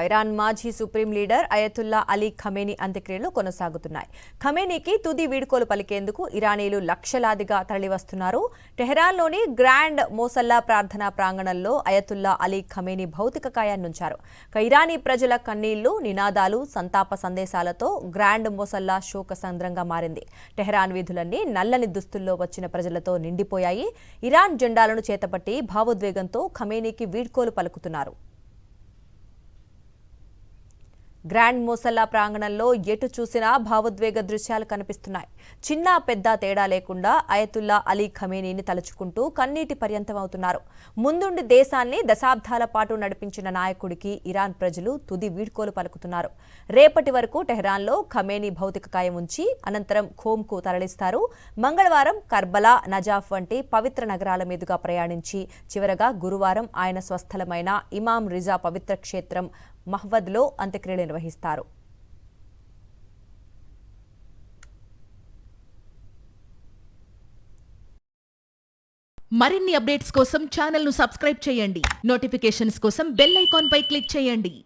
Iran మాజీ supreme leader Ayatollah Ali Khamenei అంత్యక్రియలు కొనసాగుతున్నాయి. ఖమేనీకి తుది వీడ్కోలు పలికేందుకు ఇరానీలు లక్షలాదిగా తరలివస్తున్నారు. టెహరాన్లోని గ్రాండ్ మోసల్లా ప్రార్థనా ప్రాంగణంలో అయతుల్లా అలీ ఖమేనీ భౌతిక కాయాన్నుంచారు. ఇరానీ ప్రజల కన్నీళ్లు, నినాదాలు, సంతాప సందేశాలతో గ్రాండ్ మోసల్లా శోకసంద్రంగా మారింది. టెహరాన్ వీధులన్నీ నల్లని దుస్తుల్లో వచ్చిన ప్రజలతో నిండిపోయాయి. ఇరాన్ జెండాలను చేతపట్టి భావోద్వేగంతో ఖమేనీకి వీడ్కోలు పలుకుతున్నారు. గ్రాండ్ మోసల్లా ప్రాంగణంలో ఎటు చూసినా భావోద్వేగ దృశ్యాలు కనిపిస్తున్నాయి. చిన్న పెద్ద తేడా లేకుండా అయతుల్లా అలీ ఖమేనీని తలుచుకుంటూ కన్నీటి పర్యంతమవుతున్నారు. ముందుండి దేశాన్ని దశాబ్దాల పాటు నడిపించిన నాయకుడికి ఇరాన్ ప్రజలు తుది వీడ్కోలు పలుకుతున్నారు. రేపటి వరకు టెహరాన్లో ఖమేనీ భౌతిక కాయం ఉంచి అనంతరం ఖోమ్కు తరలిస్తారు. మంగళవారం కర్బలా, నజాఫ్ వంటి పవిత్ర నగరాల మీదుగా ప్రయాణించి చివరగా గురువారం ఆయన స్వస్థలమైన ఇమాం రిజా పవిత్ర క్షేత్రం మహ్వద్లో అంత్యక్రియలు నిర్వహిస్తారు. మరిన్ని అప్డేట్స్ కోసం ఛానల్ను సబ్స్క్రైబ్ చేయండి. నోటిఫికేషన్స్ కోసం బెల్ ఐకాన్ పై క్లిక్ చేయండి.